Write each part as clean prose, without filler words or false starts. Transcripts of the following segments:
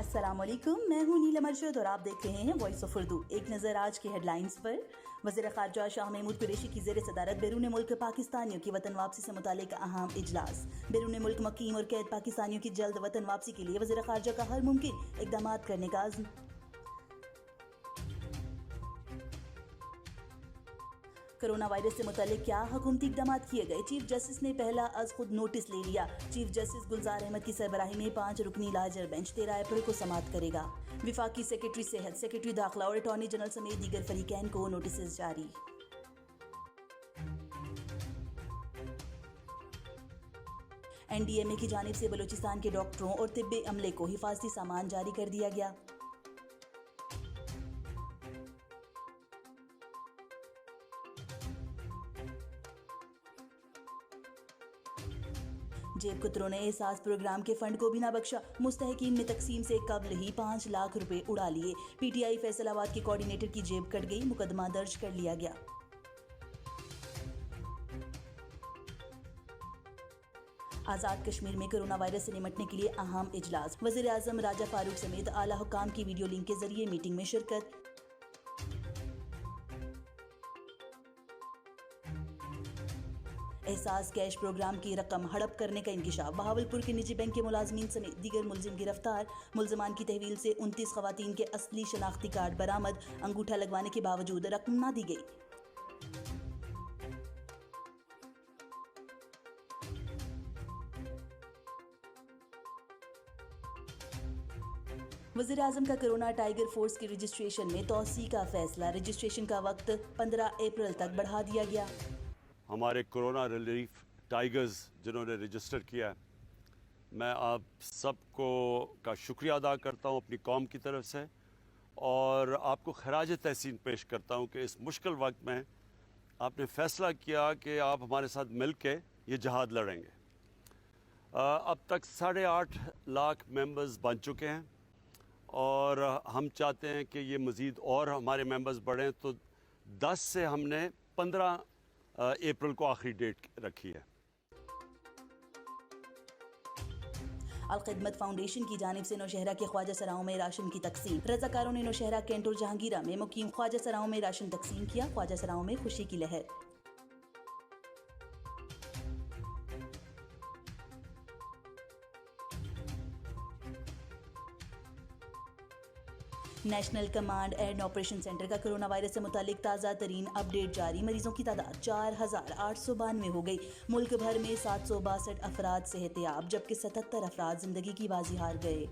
अस्सलाम वालेकुम, मैं हूं नीलम अरशद और आप देख रहे हैं वॉइस ऑफ उर्दू। एक नज़र आज की हेडलाइंस पर। वज़ीर ख़ारजा शाह महमूद कुरैशी की ज़ेर सदारत बैरून मुल्क पाकिस्तानियों की वतन वापसी से मुतालिक अहम इजलास। बैरून मुल्क मुकीम और कैद पाकिस्तानियों की जल्द वतन वापसी के लिए वज़ीर ख़ारजा का हर मुमकिन इक़दामात करने का अज़्म। कोरोना वायरस से मुतालिक क्या हुकूमती इक़दाम किए गए? चीफ जस्टिस ने पहला अज खुद नोटिस ले लिया। चीफ जस्टिस गुलजार अहमद की सरबराही में 5 रुकनी लार्जर बेंच 13 अप्रैल को समाअत करेगा। विफाकी सेक्रेटरी सेहत, सेक्रेटरी दाखिला और अटॉर्नी जनरल समेत दीगर फरीकैन को नोटिस जारी। NDMA की जानिब से बलूचिस्तान के डॉक्टरों और तिब्बी अमले को हिफाजती सामान जारी कर दिया गया। जेब कुतरों ने एहसास प्रोग्राम के फंड को भी ना बख्शा। मुस्तहकीन में तकसीम से कबल ही 5 लाख रुपए उड़ा लिए। PTI फैसलाबाद के कोऑर्डिनेटर की जेब कट गई, मुकदमा दर्ज कर लिया गया। आज़ाद कश्मीर में कोरोना वायरस से निपटने के लिए अहम इजलास। वज़ीर आज़म राजा फारूक समेत आला हुक्काम की वीडियो लिंक के जरिए मीटिंग में शिरकत। एहसास कैश प्रोग्राम की रकम हड़प करने का इंकिशाफ। बहावलपुर के निजी बैंक के मुलाजमीन समेत दीगर मुलजिम गिरफ्तार। मुलजमान की तहवील से 29 खवातीन के असली शनाख्ती कार्ड बरामद। अंगूठा लगवाने के बावजूद रकम ना दी गई। वज़ीर आज़म का कोरोना टाइगर फोर्स की रजिस्ट्रेशन में तौसी का फैसला। रजिस्ट्रेशन का वक्त 15 अप्रैल तक बढ़ा दिया गया। हमारे कोरोना रिलीफ टाइगर्स जिन्होंने रजिस्टर किया है, मैं आप सबको का शुक्रिया अदा करता हूं अपनी कौम की तरफ से, और आपको खराज तहसीन पेश करता हूं कि इस मुश्किल वक्त में आपने फ़ैसला किया कि आप हमारे साथ मिल के ये जहाद लड़ेंगे। अब तक 8.5 लाख मेंबर्स बन चुके हैं और हम चाहते हैं कि ये मज़ीद और हमारे मेंबर्स बढ़ें, तो 10 से हमने 15 अप्रैल को आखिरी डेट रखी है। अल-खिदमत फाउंडेशन की जानिब से नौशहरा के ख्वाजा सराओं में राशन की तकसीम। रज़ाकारों ने नौशहरा, कैंट और जहांगीरा में मुकीम ख्वाजा सराओं में राशन तकसीम किया। ख्वाजा सराओं में खुशी की लहर। National command and operation centre का कोरोना वायरस से मुतालिक ताज़ा तरीन अपडेट जारी। मरीजों की तादाद 4892 हो गई। मुल्क भर में 762 अफराद सेहतयाब, जबकि 77 अफराद जिंदगी की बाजी हार गए।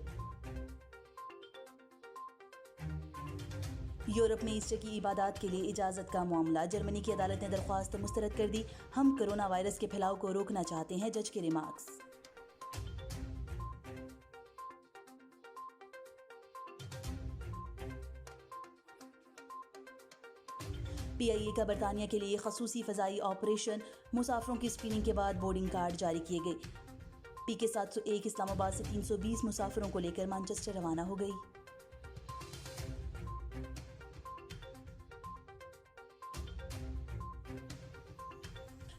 यूरोप में ईस्टर की इबादत के लिए इजाज़त का मामला। जर्मनी की अदालत ने दरख्वास्त मुस्तरद कर दी। हम कोरोना वायरस के फैलाव को रोकना चाहते हैं, जज के रिमार्क्स। PIA का बरतानिया के लिए खसूसी फ़ज़ाई ऑपरेशन। मुसाफरों की स्क्रीनिंग के बाद बोर्डिंग कार्ड जारी किए गए। PK 701 इस्लामाबाद से 320 मुसाफरों को लेकर मैनचेस्टर रवाना हो गई।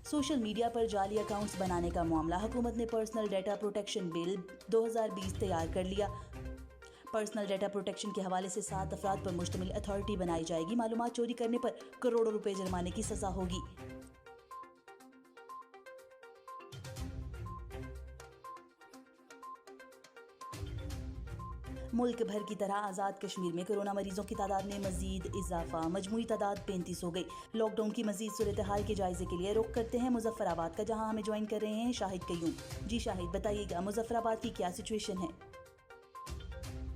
सोशल मीडिया पर जाली अकाउंट्स बनाने का मामला। हुकूमत ने पर्सनल डेटा प्रोटेक्शन बिल 2020 तैयार कर लिया। पर्सनल डेटा प्रोटेक्शन के हवाले से 7 अफराद पर मुश्तमिल अथॉरिटी बनाई जाएगी। मालूमात चोरी करने पर करोड़ों रुपए जुर्माने की सजा होगी। मुल्क भर की तरह आज़ाद कश्मीर में कोरोना मरीजों की तादाद में मजीद इजाफा। मजमूई तादाद 35 हो गई। लॉकडाउन की मजीद सूरत हाल के जायजे के लिए रुख करते हैं मुजफ्फराबाद का, जहां हमें ज्वाइन कर रहे हैं शाहिद कयूम। जी शाहिद, बताइएगा मुजफ्फराबाद की क्या सिचुएशन है?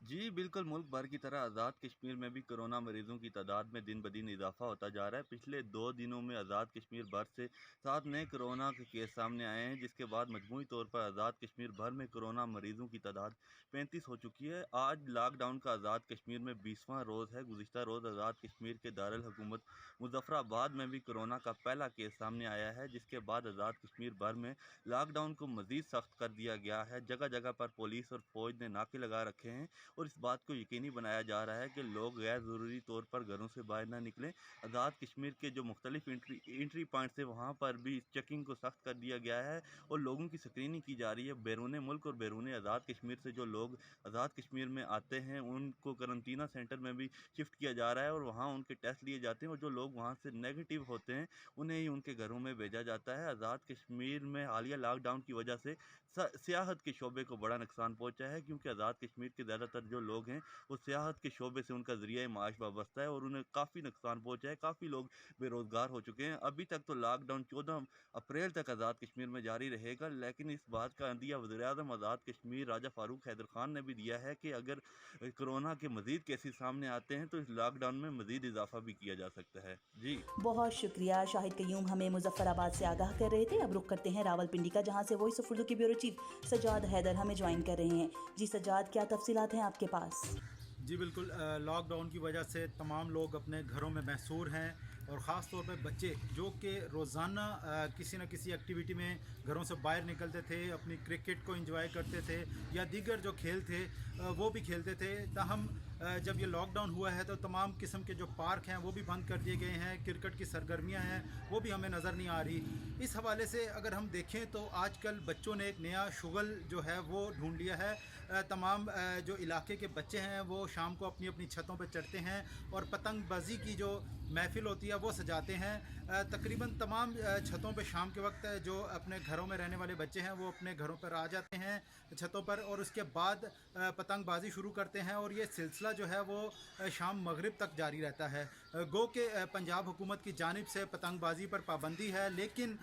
जी बिल्कुल, मुल्क भर की तरह आज़ाद कश्मीर में भी कोरोना मरीजों की तादाद में दिन ब दिन इजाफा होता जा रहा है। पिछले 2 दिनों में आज़ाद कश्मीर भर से 7 नए कोरोना के केस सामने आए हैं, जिसके बाद मजमूई तौर पर आज़ाद कश्मीर भर में कोरोना मरीजों की तादाद 35 हो चुकी है। आज लॉकडाउन का आज़ाद कश्मीर में 20वां रोज़ है। गुज़िश्ता रोज़ आज़ाद कश्मीर के दारुल हुकूमत मुजफ्फराबाद में भी कोरोना का पहला केस सामने आया है, जिसके बाद आज़ाद कश्मीर भर में लॉकडाउन को मज़ीद सख्त कर दिया गया है। जगह जगह पर पुलिस और फौज ने नाके लगा रखे हैं اور اس بات کو یقینی بنایا جا رہا ہے کہ لوگ غیر ضروری طور پر گھروں سے باہر نہ نکلیں۔ آزاد کشمیر کے جو مختلف انٹری پوائنٹس ہیں وہاں پر بھی چیکنگ کو سخت کر دیا گیا ہے اور لوگوں کی اسکریننگ کی جا رہی ہے۔ بیرون ملک اور بیرون آزاد کشمیر سے جو لوگ آزاد کشمیر میں آتے ہیں ان کو قرنطینہ سینٹر میں بھی شفٹ کیا جا رہا ہے اور وہاں ان کے ٹیسٹ لیے جاتے ہیں اور جو لوگ وہاں سے نیگیٹو ہوتے ہیں انہیں ہی ان کے گھروں میں بھیجا جاتا ہے۔ آزاد کشمیر میں حالیہ لاک ڈاؤن کی وجہ سے سیاحت کے شعبے کو بڑا نقصان پہنچا ہے، کیونکہ آزاد کشمیر کے زیادہ تر جو لوگ ہیں وہ سیاحت کے شعبے سے ان کا ذریعہ معاش وابستہ ہے اور انہیں کافی نقصان پہنچا ہے، کافی لوگ بے روزگار ہو چکے ہیں۔ ابھی تک تو لاک ڈاؤن 14 اپریل تک آزاد کشمیر میں جاری رہے گا، لیکن اس بات کا عندیہ وزیر اعظم آزاد کشمیر راجہ فاروق حیدر خان نے بھی دیا ہے کہ اگر کرونا کے مزید کیسز سامنے آتے ہیں تو اس لاک ڈاؤن میں مزید اضافہ بھی کیا جا سکتا ہے۔ جی بہت شکریہ شاہد قیوم، ہمیں مظفر آباد سے آگاہ کر رہے تھے۔ اب رخ کرتے ہیں راول پنڈی کا، جہاں سے وائس آف اردو کے بیورو چیف سجاد حیدر ہمیں جوائن کر رہے ہیں۔ جی سجاد، کیا تفصیلات ہیں آپ کے پاس؟ جی بالکل، لاک ڈاؤن کی وجہ سے تمام لوگ اپنے گھروں میں محصور ہیں اور خاص طور پہ بچے جو کہ روزانہ کسی نہ کسی ایکٹیویٹی میں گھروں سے باہر نکلتے تھے، اپنی کرکٹ کو انجوائے کرتے تھے یا دیگر جو کھیل تھے وہ بھی کھیلتے تھے۔ تاہم جب یہ لاک ڈاؤن ہوا ہے تو تمام قسم کے جو پارک ہیں وہ بھی بند کر دیے گئے ہیں، کرکٹ کی سرگرمیاں ہیں وہ بھی ہمیں نظر نہیں آ رہی۔ اس حوالے سے اگر ہم دیکھیں تو آج کل بچوں نے ایک نیا شغل جو ہے وہ ڈھونڈ لیا ہے۔ تمام جو علاقے کے بچے ہیں وہ شام کو اپنی اپنی چھتوں پہ چڑھتے ہیں اور پتنگ بازی کی جو محفل ہوتی ہے وہ سجاتے ہیں۔ تقریباً تمام چھتوں پہ شام کے وقت جو اپنے گھروں میں رہنے والے بچے ہیں وہ اپنے گھروں پر آ جاتے ہیں چھتوں پر اور اس کے بعد پتنگ بازی شروع کرتے ہیں اور یہ سلسلہ جو ہے وہ شام مغرب تک جاری رہتا ہے۔ گو کہ پنجاب حکومت کی جانب سے پتنگ بازی پر پابندی ہے، لیکن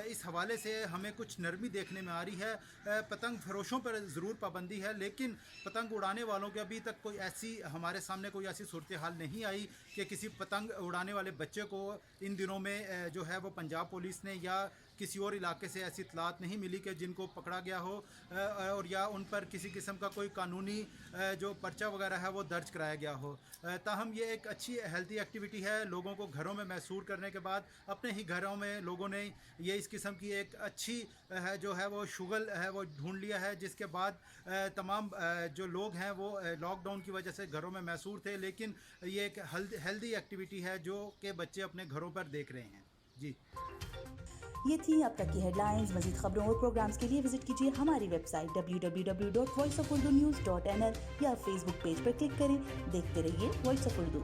اس حوالے سے ہمیں کچھ نرمی دیکھنے میں آ رہی ہے۔ پتنگ فروشوں پر ضرور پابندی ہے، لیکن پتنگ اڑانے والوں کے ابھی تک کوئی ایسی ہمارے سامنے کوئی ایسی صورتحال نہیں آئی کہ کسی پتنگ اڑانے والے بچے کو ان دنوں میں جو ہے وہ پنجاب پولیس نے یا کسی اور علاقے سے ایسی اطلاعات نہیں ملی کہ جن کو پکڑا گیا ہو اور یا ان پر کسی قسم کا کوئی قانونی جو پرچہ وغیرہ ہے وہ درج کرایا گیا ہو۔ تاہم یہ ایک اچھی ہیلتھی ایکٹیویٹی ہے، لوگوں کو گھروں میں محصور کرنے کے بعد اپنے ہی گھروں میں لوگوں نے یہ اس قسم کی ایک اچھی جو ہے وہ شغل ہے وہ ڈھونڈ لیا ہے، جس کے بعد تمام جو لوگ ہیں وہ لاک ڈاؤن کی وجہ سے گھروں میں محصور تھے، لیکن یہ ایک ہیلتھی ایکٹیویٹی ہے جو کہ بچے اپنے گھروں پر دیکھ رہے ہیں۔ جی یہ تھی اب تک کی ہیڈ لائنز۔ مزید خبروں اور پروگرامز کے لیے وزٹ کیجیے ہماری ویب سائٹ www.voiceofurdunews.nl یا فیس بک پیج پر کلک کریں۔ دیکھتے رہیے وائس آف اردو۔